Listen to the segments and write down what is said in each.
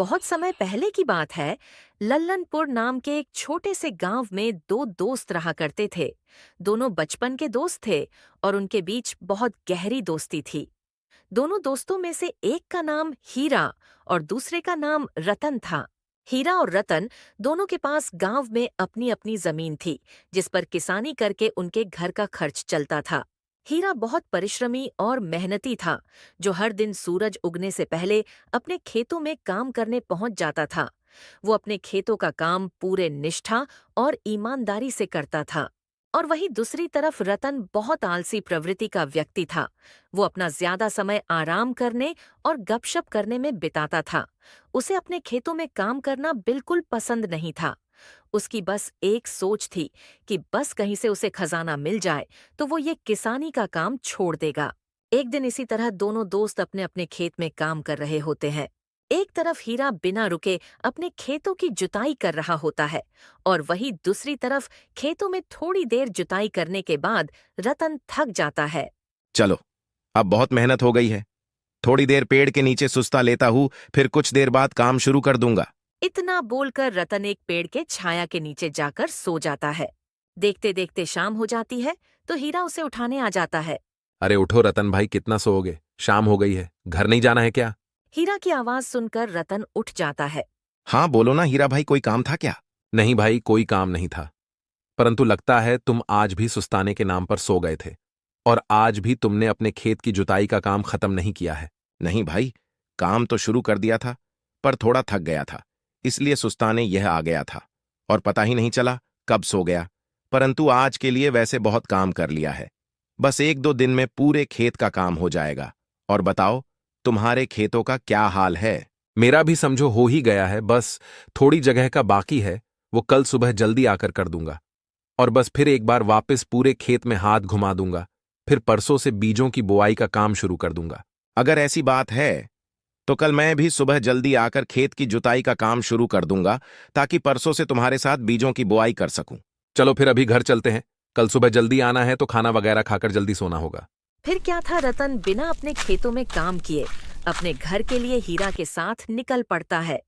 बहुत समय पहले की बात है। लल्लनपुर नाम के एक छोटे से गांव में दो दोस्त रहा करते थे। दोनों बचपन के दोस्त थे और उनके बीच बहुत गहरी दोस्ती थी। दोनों दोस्तों में से एक का नाम हीरा और दूसरे का नाम रतन था। हीरा और रतन दोनों के पास गांव में अपनी अपनी जमीन थी, जिस पर किसानी करके उनके घर का खर्च चलता था। हीरा बहुत परिश्रमी और मेहनती था, जो हर दिन सूरज उगने से पहले अपने खेतों में काम करने पहुंच जाता था। वो अपने खेतों का काम पूरे निष्ठा और ईमानदारी से करता था। और वहीं दूसरी तरफ रतन बहुत आलसी प्रवृत्ति का व्यक्ति था। वो अपना ज्यादा समय आराम करने और गपशप करने में बिताता था। उसे अपने खेतों में काम करना बिल्कुल पसंद नहीं था। उसकी बस एक सोच थी कि बस कहीं से उसे खजाना मिल जाए तो वो ये किसानी का काम छोड़ देगा। एक दिन इसी तरह दोनों दोस्त अपने अपने खेत में काम कर रहे होते हैं। एक तरफ हीरा बिना रुके अपने खेतों की जुताई कर रहा होता है और वहीं दूसरी तरफ खेतों में थोड़ी देर जुताई करने के बाद रतन थक जाता है। चलो, अब बहुत मेहनत हो गई है। थोड़ी देर पेड़ के नीचे सुस्ता लेता हूँ, फिर कुछ देर बाद काम शुरू कर दूंगा। इतना बोलकर रतन एक पेड़ के छाया के नीचे जाकर सो जाता है। देखते देखते शाम हो जाती है तो हीरा उसे उठाने आ जाता है। अरे उठो रतन भाई, कितना सोओगे? शाम हो गई है, घर नहीं जाना है क्या? हीरा की आवाज सुनकर रतन उठ जाता है। हाँ बोलो ना हीरा भाई, कोई काम था क्या? नहीं भाई, कोई काम नहीं था, परंतु लगता है तुम आज भी सुस्ताने के नाम पर सो गए थे और आज भी तुमने अपने खेत की जुताई का काम खत्म नहीं किया है। नहीं भाई, काम तो शुरू कर दिया था, पर थोड़ा थक गया था, इसलिए सुस्ताने यह आ गया था और पता ही नहीं चला कब सो गया। परंतु आज के लिए वैसे बहुत काम कर लिया है। बस एक दो दिन में पूरे खेत का काम हो जाएगा। और बताओ, तुम्हारे खेतों का क्या हाल है? मेरा भी समझो हो ही गया है, बस थोड़ी जगह का बाकी है, वो कल सुबह जल्दी आकर कर दूंगा और बस फिर एक बार वापस पूरे खेत में हाथ घुमा दूंगा। फिर परसों से बीजों की बुआई का काम शुरू कर दूंगा। अगर ऐसी बात है तो कल मैं भी सुबह जल्दी आकर खेत की जुताई का काम शुरू कर दूंगा, ताकि परसों से तुम्हारे साथ बीजों की बुआई कर सकूं। चलो फिर अभी घर चलते हैं, कल सुबह जल्दी आना है तो खाना वगैरह खाकर जल्दी सोना होगा। फिर क्या था, रतन बिना अपने खेतों में काम किए अपने घर के लिए हीरा के साथ निकल पड़ता है।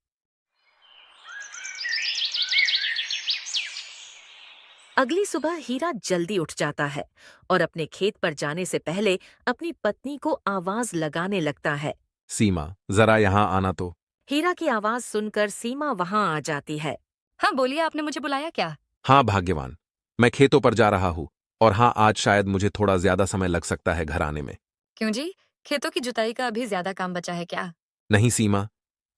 अगली सुबह हीरा जल्दी उठ जाता है और अपने खेत पर जाने से पहले अपनी पत्नी को आवाज लगाने लगता है। सीमा, जरा यहां आना तो। हीरा की आवाज सुनकर सीमा वहां आ जाती है। हाँ बोलिए, आपने मुझे बुलाया क्या? हाँ भाग्यवान, मैं खेतों पर जा रहा हूँ और हाँ, आज शायद मुझे थोड़ा ज्यादा समय लग सकता है घर आने में। क्यों जी, खेतों की जुताई का अभी ज्यादा काम बचा है क्या? नहीं सीमा,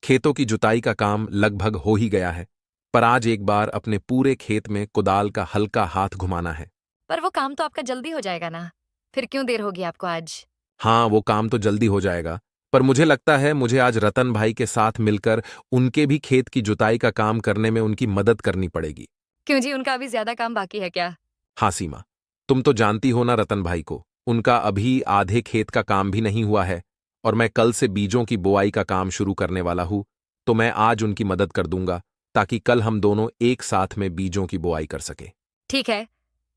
खेतों की जुताई का काम लगभग हो ही गया है, पर आज एक बार अपने पूरे खेत में कुदाल का हल्का हाथ घुमाना है। पर वो काम तो आपका जल्दी हो जाएगा ना, फिर क्यों देर होगी आपको आज? हाँ, वो काम तो जल्दी हो जाएगा, पर मुझे लगता है मुझे आज रतन भाई के साथ मिलकर उनके भी खेत की जुताई का काम करने में उनकी मदद करनी पड़ेगी। क्यों जी, उनका अभी ज्यादा काम बाकी है क्या? हाँ सीमा, तुम तो जानती हो ना रतन भाई को, उनका अभी आधे खेत का काम भी नहीं हुआ है और मैं कल से बीजों की बुआई का काम शुरू करने वाला हूं, तो मैं आज उनकी मदद कर दूंगा ताकि कल हम दोनों एक साथ में बीजों की बुआई कर सके। ठीक है,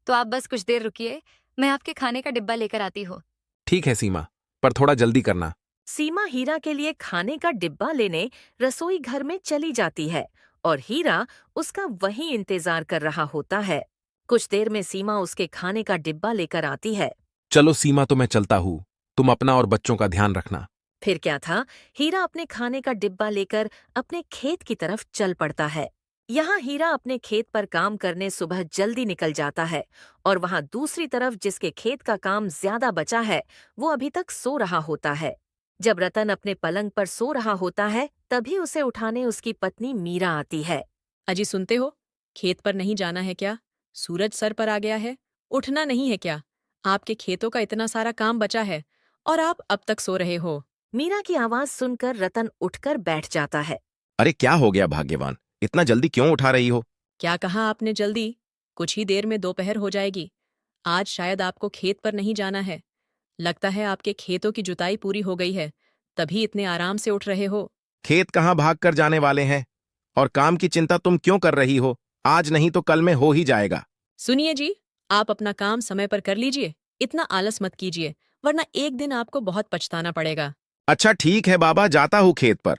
तो आप बस कुछ देर रुकिए, मैं आपके खाने का डिब्बा लेकर आती हूँ। ठीक है सीमा, पर थोड़ा जल्दी करना। सीमा हीरा के लिए खाने का डिब्बा लेने रसोई घर में चली जाती है और हीरा उसका वहीं इंतजार कर रहा होता है। कुछ देर में सीमा उसके खाने का डिब्बा लेकर आती है। चलो सीमा, तो मैं चलता हूं, तुम अपना और बच्चों का ध्यान रखना। फिर क्या था, हीरा अपने खाने का डिब्बा लेकर अपने खेत की तरफ चल पड़ता है। यहाँ हीरा अपने खेत पर काम करने सुबह जल्दी निकल जाता है और वहाँ दूसरी तरफ जिसके खेत का काम ज्यादा बचा है वो अभी तक सो रहा होता है। जब रतन अपने पलंग पर सो रहा होता है तभी उसे उठाने उसकी पत्नी मीरा आती है। अजी सुनते हो, खेत पर नहीं जाना है क्या? सूरज सर पर आ गया है, उठना नहीं है क्या? आपके खेतों का इतना सारा काम बचा है और आप अब तक सो रहे हो। मीरा की आवाज सुनकर रतन उठकर बैठ जाता है। अरे क्या हो गया भाग्यवान, इतना जल्दी क्यों उठा रही हो? क्या कहा आपने जल्दी? कुछ ही देर में दोपहर हो जाएगी। आज शायद आपको खेत पर नहीं जाना है। लगता है आपके खेतों की जुताई पूरी हो गई है, तभी इतने आराम से उठ रहे हो। खेत कहाँ भाग कर जाने वाले हैं, और काम की चिंता तुम क्यों कर रही हो? आज नहीं तो कल में हो ही जाएगा। सुनिए जी, आप अपना काम समय पर कर लीजिए, इतना आलस मत कीजिए, वरना एक दिन आपको बहुत पछताना पड़ेगा। अच्छा ठीक है बाबा, जाता हूँ खेत पर,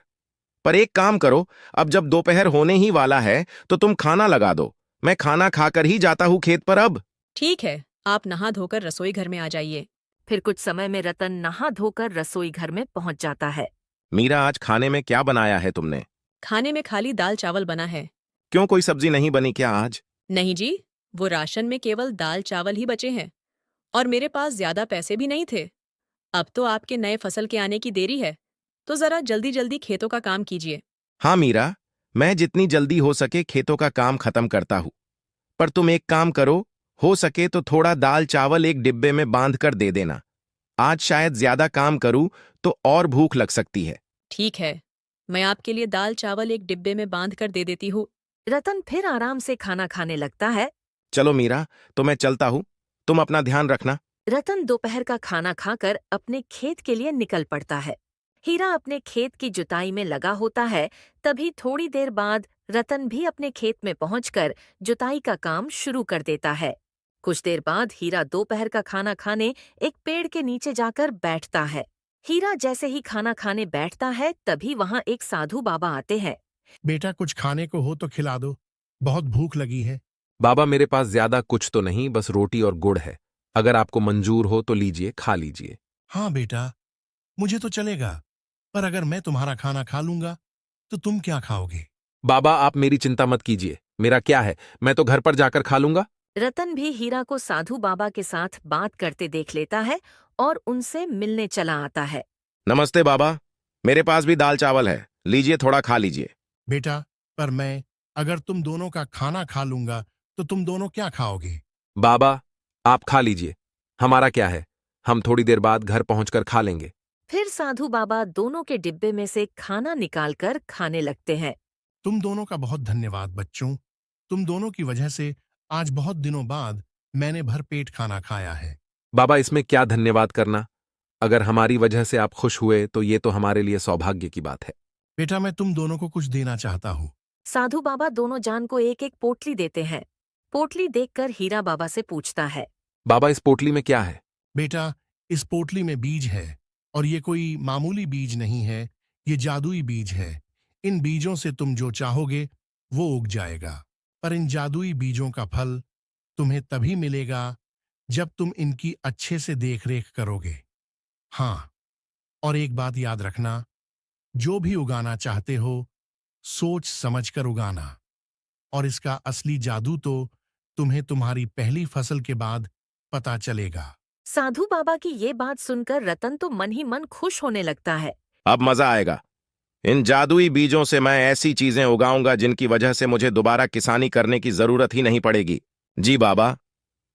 पर एक काम करो, अब जब दोपहर होने ही वाला है तो तुम खाना लगा दो। मैं खाना खाकर ही जाता हूँ खेत पर अब। ठीक है, आप नहा धोकर रसोई घर में आ जाइए। फिर कुछ समय में रतन नहा धोकर रसोई घर में पहुंच जाता है। मीरा, आज खाने में क्या बनाया है तुमने? खाने में खाली दाल चावल बना है। क्यों, कोई सब्जी नहीं बनी क्या आज? नहीं जी, वो राशन में केवल दाल चावल ही बचे हैं और मेरे पास ज्यादा पैसे भी नहीं थे। अब तो आपके नए फसल के आने की देरी है, तो जरा जल्दी जल्दी खेतों का काम कीजिए। हाँ मीरा, मैं जितनी जल्दी हो सके खेतों का काम खत्म करता हूँ। पर तुम एक काम करो, हो सके तो थोड़ा दाल चावल एक डिब्बे में बांध कर दे देना। आज शायद ज्यादा काम करूं तो और भूख लग सकती है। ठीक है, मैं आपके लिए दाल चावल एक डिब्बे में बांध कर दे देती हूँ। रतन फिर आराम से खाना खाने लगता है। चलो मीरा, तो मैं चलता हूँ, तुम अपना ध्यान रखना। रतन दोपहर का खाना खाकर अपने खेत के लिए निकल पड़ता है। हीरा अपने खेत की जुताई में लगा होता है। तभी थोड़ी देर बाद रतन भी अपने खेत में पहुंचकर जुताई का काम शुरू कर देता है। कुछ देर बाद हीरा दोपहर का खाना खाने एक पेड़ के नीचे जाकर बैठता है। हीरा जैसे ही खाना खाने बैठता है तभी वहां एक साधु बाबा आते हैं। बेटा, कुछ खाने को हो तो खिला दो, बहुत भूख लगी है। बाबा, मेरे पास ज्यादा कुछ तो नहीं, बस रोटी और गुड़ है। अगर आपको मंजूर हो तो लीजिए, खा लीजिए। हाँ बेटा, मुझे तो चलेगा, पर अगर मैं तुम्हारा खाना खा लूंगा तो तुम क्या खाओगे? बाबा, आप मेरी चिंता मत कीजिए, मेरा क्या है, मैं तो घर पर जाकर खा लूंगा। रतन भी हीरा को साधु बाबा के साथ बात करते देख लेता है और उनसे मिलने चला आता है। नमस्ते बाबा, मेरे पास भी दाल चावल है, लीजिए थोड़ा खा लीजिए। बेटा, पर मैं अगर तुम दोनों का खाना खा लूंगा तो तुम दोनों क्या खाओगे? बाबा, आप खा लीजिए, हमारा क्या है, हम थोड़ी देर बाद घर पहुंचकर खा लेंगे। फिर साधु बाबा दोनों के डिब्बे में से खाना निकालकर खाने लगते हैं। तुम दोनों का बहुत धन्यवाद बच्चों, तुम दोनों की वजह से आज बहुत दिनों बाद मैंने भर पेट खाना खाया है। बाबा, इसमें क्या धन्यवाद करना, अगर हमारी वजह से आप खुश हुए तो ये तो हमारे लिए सौभाग्य की बात है। बेटा, मैं तुम दोनों को कुछ देना चाहता हूँ। साधु बाबा दोनों जान को एक एक पोटली देते हैं। पोटली देखकर हीरा बाबा से पूछता है। बाबा, इस पोटली में क्या है? बेटा, इस पोटली में बीज है और ये कोई मामूली बीज नहीं है, ये जादुई बीज है। इन बीजों से तुम जो चाहोगे वो उग जाएगा, पर इन जादुई बीजों का फल तुम्हें तभी मिलेगा जब तुम इनकी अच्छे से देखरेख करोगे। हाँ, और एक बात याद रखना, जो भी उगाना चाहते हो सोच समझकर उगाना, और इसका असली जादू तो तुम्हें तुम्हारी पहली फसल के बाद पता चलेगा। साधु बाबा की ये बात सुनकर रतन तो मन ही मन खुश होने लगता है। अब मजा आएगा, इन जादुई बीजों से मैं ऐसी चीजें उगाऊंगा जिनकी वजह से मुझे दोबारा किसानी करने की जरूरत ही नहीं पड़ेगी। जी बाबा,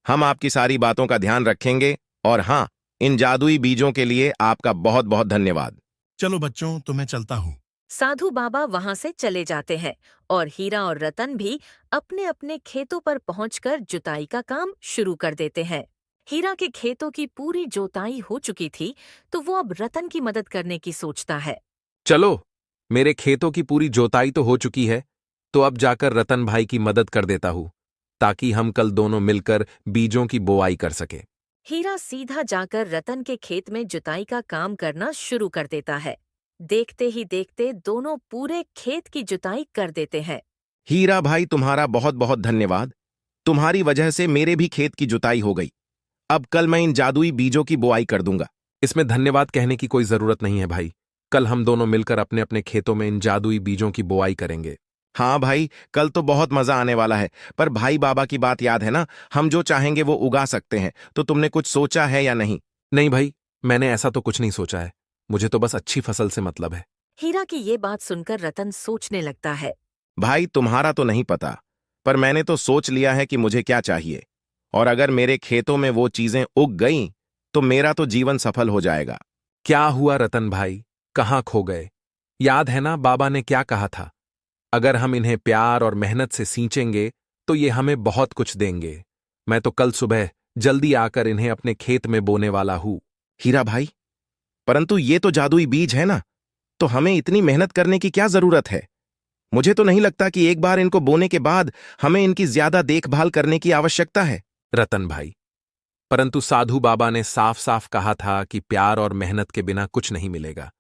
हम आपकी सारी बातों का ध्यान रखेंगे, और हाँ, इन जादुई बीजों के लिए आपका बहुत बहुत धन्यवाद। चलो बच्चों, तो मैं चलता हूँ। साधु बाबा वहां से चले जाते हैं और हीरा और रतन भी अपने अपने खेतों पर पहुंचकर जुताई का काम शुरू कर देते हैं। हीरा के खेतों की पूरी जोताई हो चुकी थी, तो वो अब रतन की मदद करने की सोचता है। चलो, मेरे खेतों की पूरी जोताई तो हो चुकी है, तो अब जाकर रतन भाई की मदद कर देता हूं, ताकि हम कल दोनों मिलकर बीजों की बोआई कर सके। हीरा सीधा जाकर रतन के खेत में जुताई का काम करना शुरू कर देता है। देखते ही देखते दोनों पूरे खेत की जुताई कर देते हैं। हीरा भाई, तुम्हारा बहुत बहुत धन्यवाद, तुम्हारी वजह से मेरे भी खेत की जुताई हो गई। अब कल मैं इन जादुई बीजों की बोआई कर दूंगा। इसमें धन्यवाद कहने की कोई जरूरत नहीं है भाई, कल हम दोनों मिलकर अपने अपने खेतों में इन जादुई बीजों की बोआई करेंगे। हाँ भाई, कल तो बहुत मजा आने वाला है, पर भाई बाबा की बात याद है ना, हम जो चाहेंगे वो उगा सकते हैं। तो तुमने कुछ सोचा है या नहीं? नहीं भाई, मैंने ऐसा तो कुछ नहीं सोचा है, मुझे तो बस अच्छी फसल से मतलब है। हीरा की ये बात सुनकर रतन सोचने लगता है। भाई, तुम्हारा तो नहीं पता, पर मैंने तो सोच लिया है कि मुझे क्या चाहिए, और अगर मेरे खेतों में वो चीजें उग गईं तो मेरा तो जीवन सफल हो जाएगा। क्या हुआ रतन भाई, कहाँ खो गए? याद है ना बाबा ने क्या कहा था, अगर हम इन्हें प्यार और मेहनत से सींचेंगे तो ये हमें बहुत कुछ देंगे। मैं तो कल सुबह जल्दी आकर इन्हें अपने खेत में बोने वाला हूं। हीरा भाई, परंतु ये तो जादुई बीज है ना, तो हमें इतनी मेहनत करने की क्या जरूरत है? मुझे तो नहीं लगता कि एक बार इनको बोने के बाद हमें इनकी ज्यादा देखभाल करने की आवश्यकता है। रतन भाई, परंतु साधु बाबा ने साफ साफ कहा था कि प्यार और मेहनत के बिना कुछ नहीं मिलेगा।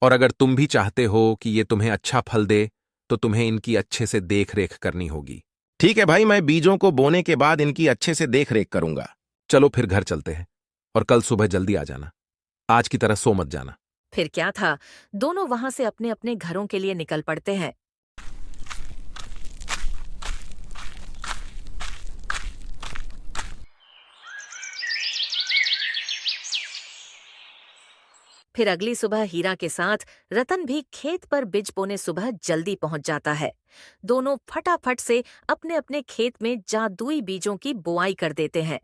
और अगर तुम भी चाहते हो कि ये तुम्हें अच्छा फल दे तो तुम्हें इनकी अच्छे से देख रेख करनी होगी। ठीक है भाई, मैं बीजों को बोने के बाद इनकी अच्छे से देख रेख करूंगा। चलो फिर घर चलते हैं, और कल सुबह जल्दी आ जाना। आज की तरह सो मत जाना। फिर क्या था, दोनों वहां से अपने अपने घरों के लिए निकल पड़ते हैं। फिर अगली सुबह हीरा के साथ रतन भी खेत पर बीज बोने सुबह जल्दी पहुंच जाता है। दोनों फटाफट से अपने अपने खेत में जादुई बीजों की बुआई कर देते हैं।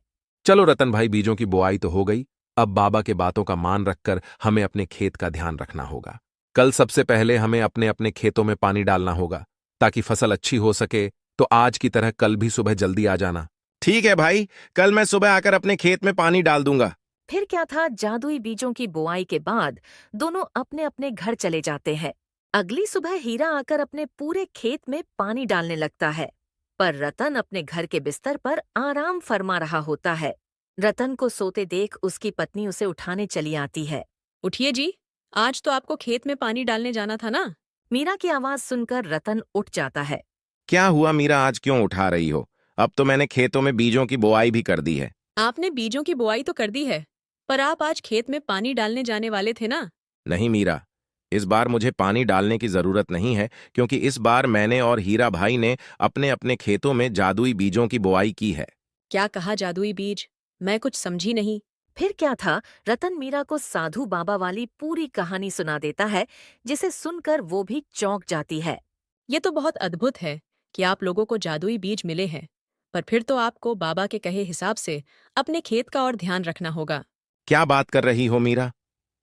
चलो रतन भाई, बीजों की बुआई तो हो गई। अब बाबा के बातों का मान रखकर हमें अपने खेत का ध्यान रखना होगा। कल सबसे पहले हमें अपने अपने खेतों में पानी डालना होगा ताकि फसल अच्छी हो सके। तो आज की तरह कल भी सुबह जल्दी आ जाना। ठीक है भाई, कल मैं सुबह आकर अपने खेत में पानी डाल दूंगा। फिर क्या था, जादुई बीजों की बुआई के बाद दोनों अपने अपने घर चले जाते हैं। अगली सुबह हीरा आकर अपने पूरे खेत में पानी डालने लगता है, पर रतन अपने घर के बिस्तर पर आराम फरमा रहा होता है। रतन को सोते देख उसकी पत्नी उसे उठाने चली आती है। उठिए जी, आज तो आपको खेत में पानी डालने जाना था ना। मीरा की आवाज सुनकर रतन उठ जाता है। क्या हुआ मीरा, आज क्यों उठा रही हो? अब तो मैंने खेतों में बीजों की बुआई भी कर दी है। आपने बीजों की बुआई तो कर दी है, पर आप आज खेत में पानी डालने जाने वाले थे ना। नहीं मीरा, इस बार मुझे पानी डालने की जरूरत नहीं है, क्योंकि इस बार मैंने और हीरा भाई ने अपने अपने खेतों में जादुई बीजों की बुआई की है। क्या कहा जादुई बीज? मैं कुछ समझी नहीं। फिर क्या था, रतन मीरा को साधु बाबा वाली पूरी कहानी सुना देता है, जिसे सुनकर वो भी चौंक जाती है। ये तो बहुत अद्भुत है कि आप लोगों को जादुई बीज मिले हैं, पर फिर तो आपको बाबा के कहे हिसाब से अपने खेत का और ध्यान रखना होगा। क्या बात कर रही हो मीरा?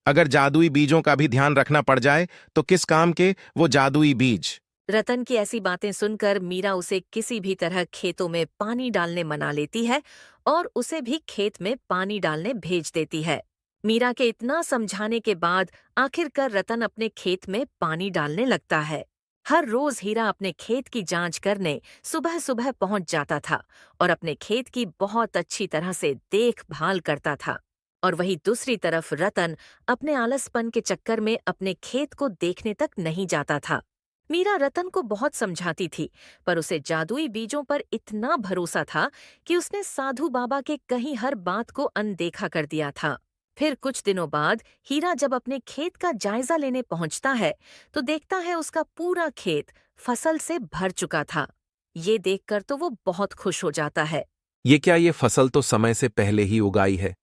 अगर जादुई बीजों का भी ध्यान रखना पड़ जाए तो किस काम के वो जादुई बीज? रतन की ऐसी बातें सुनकर मीरा उसे किसी भी तरह खेतों में पानी डालने मना लेती है और उसे भी खेत में पानी डालने भेज देती है। मीरा के इतना समझाने के बाद आखिरकार रतन अपने खेत में पानी डालने लगता है। हर रोज हीरा अपने खेत की जांच करने सुबह सुबह पहुंच जाता था और अपने खेत की बहुत अच्छी तरह से देखभाल करता था। और वहीं दूसरी तरफ रतन अपने आलसपन के चक्कर में अपने खेत को देखने तक नहीं जाता था। मीरा रतन को बहुत समझाती थी, पर उसे जादुई बीजों पर इतना भरोसा था कि उसने साधु बाबा के कहीं हर बात को अनदेखा कर दिया था। फिर कुछ दिनों बाद हीरा जब अपने खेत का जायजा लेने पहुंचता है तो देखता है उसका पूरा खेत फसल से भर चुका था। ये देखकर तो वो बहुत खुश हो जाता है। ये क्या, ये फसल तो समय से पहले ही उगाई है।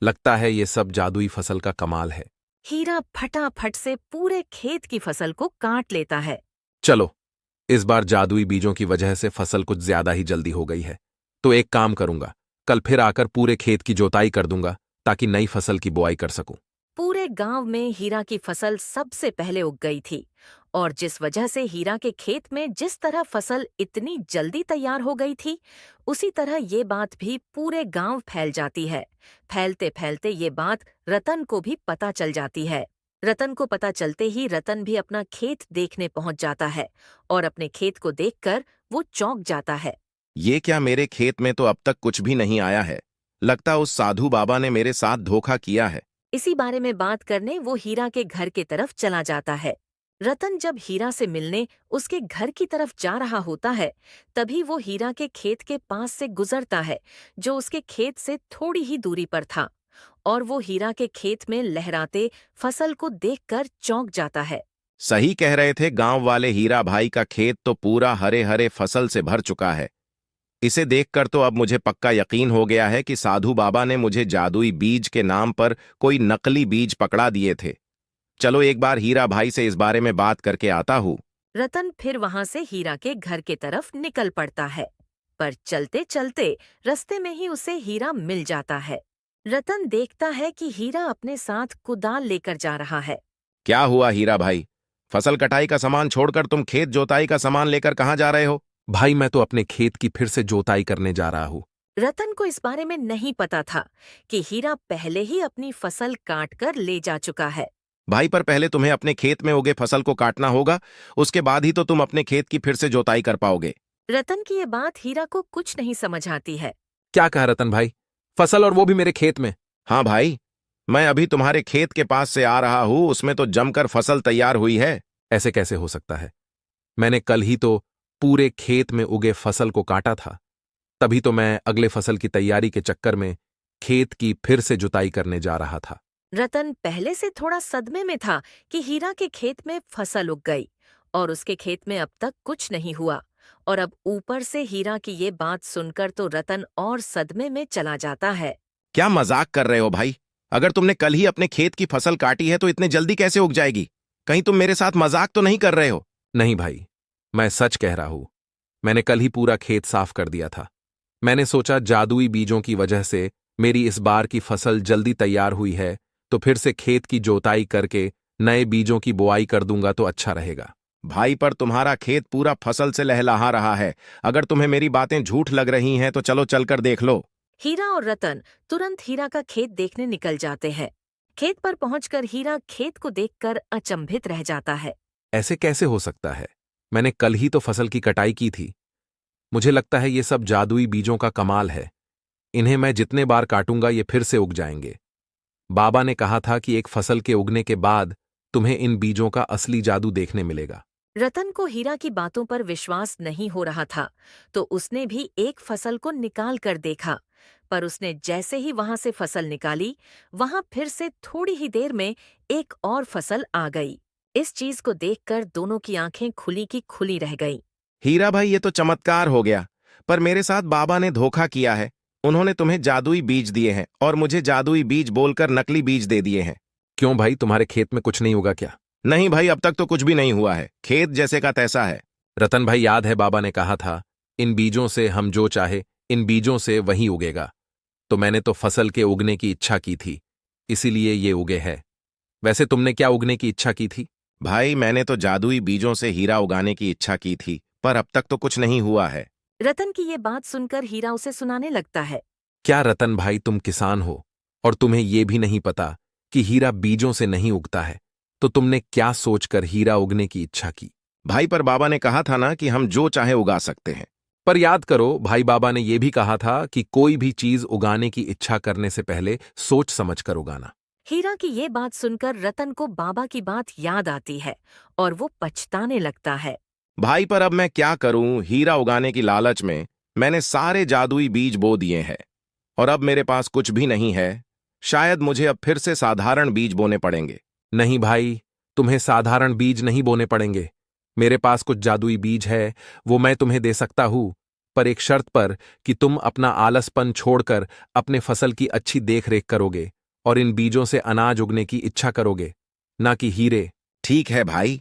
लगता है ये सब जादुई फसल का कमाल है। हीरा फटाफट से पूरे खेत की फसल को काट लेता है। चलो, इस बार जादुई बीजों की वजह से फसल कुछ ज्यादा ही जल्दी हो गई है। तो एक काम करूंगा, कल फिर आकर पूरे खेत की जोताई कर दूंगा ताकि नई फसल की बुआई कर सकूं। पूरे गांव में हीरा की फसल सबसे पहले उग गई थी, और जिस वजह से हीरा के खेत में जिस तरह फसल इतनी जल्दी तैयार हो गई थी, उसी तरह ये बात भी पूरे गांव फैल जाती है। फैलते फैलते ये बात रतन को भी पता चल जाती है। रतन को पता चलते ही रतन भी अपना खेत देखने पहुंच जाता है और अपने खेत को देखकर वो चौंक जाता है। ये क्या, मेरे खेत में तो अब तक कुछ भी नहीं आया है। लगता उस साधु बाबा ने मेरे साथ धोखा किया है। इसी बारे में बात करने वो हीरा के घर की तरफ चला जाता है। रतन जब हीरा से मिलने उसके घर की तरफ जा रहा होता है, तभी वो हीरा के खेत के पास से गुजरता है, जो उसके खेत से थोड़ी ही दूरी पर था, और वो हीरा के खेत में लहराते फसल को देखकर चौंक जाता है। सही कह रहे थे गांव वाले, हीरा भाई का खेत तो पूरा हरे हरे फसल से भर चुका है। इसे देखकर तो अब मुझे पक्का यकीन हो गया है कि साधु बाबा ने मुझे जादुई बीज के नाम पर कोई नकली बीज पकड़ा दिए थे। चलो एक बार हीरा भाई से इस बारे में बात करके आता हूँ। रतन फिर वहां से हीरा के घर की तरफ निकल पड़ता है, पर चलते चलते रास्ते में ही उसे हीरा मिल जाता है। रतन देखता है कि हीरा अपने साथ कुदाल लेकर जा रहा है। क्या हुआ हीरा भाई, फसल कटाई का सामान छोड़कर तुम खेत जोताई का सामान लेकर कहाँ जा रहे हो? भाई, मैं तो अपने खेत की फिर से जोताई करने जा रहा हूँ। रतन को इस बारे में नहीं पता था कि हीरा पहले ही अपनी फसल काट कर ले जा चुका है। भाई, पर पहले तुम्हें अपने खेत में उगे फसल को काटना होगा, उसके बाद ही तो तुम अपने खेत की फिर से जोताई कर पाओगे। रतन की ये बात हीरा को कुछ नहीं समझ आती है। क्या कहा रतन भाई? फसल और वो भी मेरे खेत में? हाँ भाई, मैं अभी तुम्हारे खेत के पास से आ रहा हूं, उसमें तो जमकर फसल तैयार हुई है। ऐसे कैसे हो सकता है? मैंने कल ही तो पूरे खेत में उगे फसल को काटा था। तभी तो मैं अगले फसल की तैयारी के चक्कर में खेत की फिर से जुताई करने जा रहा था। रतन पहले से थोड़ा सदमे में था कि हीरा के खेत में फसल उग गई और उसके खेत में अब तक कुछ नहीं हुआ, और अब ऊपर से हीरा की ये बात सुनकर तो रतन और सदमे में चला जाता है। क्या मजाक कर रहे हो भाई? अगर तुमने कल ही अपने खेत की फसल काटी है तो इतने जल्दी कैसे उग जाएगी? कहीं तुम मेरे साथ मजाक तो नहीं कर रहे हो? नहीं भाई, मैं सच कह रहा हूं। मैंने कल ही पूरा खेत साफ कर दिया था। मैंने सोचा जादुई बीजों की वजह से मेरी इस बार की फसल जल्दी तैयार हुई है, तो फिर से खेत की जोताई करके नए बीजों की बुआई कर दूंगा तो अच्छा रहेगा। भाई, पर तुम्हारा खेत पूरा फसल से लहलहा रहा है। अगर तुम्हें मेरी बातें झूठ लग रही हैं तो चलो चलकर देख लो। हीरा और रतन तुरंत हीरा का खेत देखने निकल जाते हैं। खेत पर पहुंचकर हीरा खेत को देखकर अचंभित रह जाता है। ऐसे कैसे हो सकता है? मैंने कल ही तो फसल की कटाई की थी। मुझे लगता है ये सब जादुई बीजों का कमाल है। इन्हें मैं जितने बार काटूंगा ये फिर से उग जाएंगे। बाबा ने कहा था कि एक फसल के उगने के बाद तुम्हें इन बीजों का असली जादू देखने मिलेगा। रतन को हीरा की बातों पर विश्वास नहीं हो रहा था, तो उसने भी एक फसल को निकाल कर देखा। पर उसने जैसे ही वहां से फसल निकाली, वहां फिर से थोड़ी ही देर में एक और फसल आ गई। इस चीज को देखकर दोनों की आंखें खुली की खुली रह गईं। हीरा भाई, ये तो चमत्कार हो गया। पर मेरे साथ बाबा ने धोखा किया है। उन्होंने तुम्हें जादुई बीज दिए हैं और मुझे जादुई बीज बोलकर नकली बीज दे दिए हैं। क्यों भाई, तुम्हारे खेत में कुछ नहीं होगा क्या? नहीं भाई, अब तक तो कुछ भी नहीं हुआ है। खेत जैसे का तैसा है। रतन भाई, याद है बाबा ने कहा था इन बीजों से हम जो चाहे इन बीजों से वही उगेगा। तो मैंने तो फसल के उगने की इच्छा की थी, इसीलिए ये उगे है। वैसे तुमने क्या उगने की इच्छा की थी? भाई, मैंने तो जादुई बीजों से हीरा उगाने की इच्छा की थी, पर अब तक तो कुछ नहीं हुआ है। रतन की ये बात सुनकर हीरा उसे सुनाने लगता है। क्या रतन भाई, तुम किसान हो और तुम्हें ये भी नहीं पता कि हीरा बीजों से नहीं उगता है? तो तुमने क्या सोचकर हीरा उगने की इच्छा की? भाई, पर बाबा ने कहा था ना कि हम जो चाहे उगा सकते हैं। पर याद करो, भाई बाबा ने यह भी कहा था कि कोई भी चीज उगाने की इच्छा करने से पहले सोच समझ कर उगाना। हीरा की ये बात सुनकर रतन को बाबा की बात याद आती है और वो पछताने लगता है। भाई, पर अब मैं क्या करूं? हीरा उगाने की लालच में मैंने सारे जादुई बीज बो दिए हैं और अब मेरे पास कुछ भी नहीं है। शायद मुझे अब फिर से साधारण बीज बोने पड़ेंगे। नहीं भाई, तुम्हें साधारण बीज नहीं बोने पड़ेंगे। मेरे पास कुछ जादुई बीज है, वो मैं तुम्हें दे सकता हूं, पर एक शर्त पर कि तुम अपना आलसपन छोड़कर अपने फसल की अच्छी देखरेख करोगे और इन बीजों से अनाज उगने की इच्छा करोगे, ना कि हीरे। ठीक है भाई,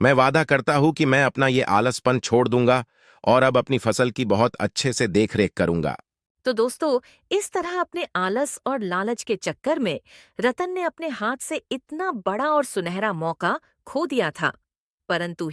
मैं वादा करता हूं कि मैं अपना ये आलसपन छोड़ दूंगा और अब अपनी फसल की बहुत अच्छे से देखरेख करूंगा। तो दोस्तों, इस तरह अपने आलस और लालच के चक्कर में रतन ने अपने हाथ से इतना बड़ा और सुनहरा मौका खो दिया था। परंतु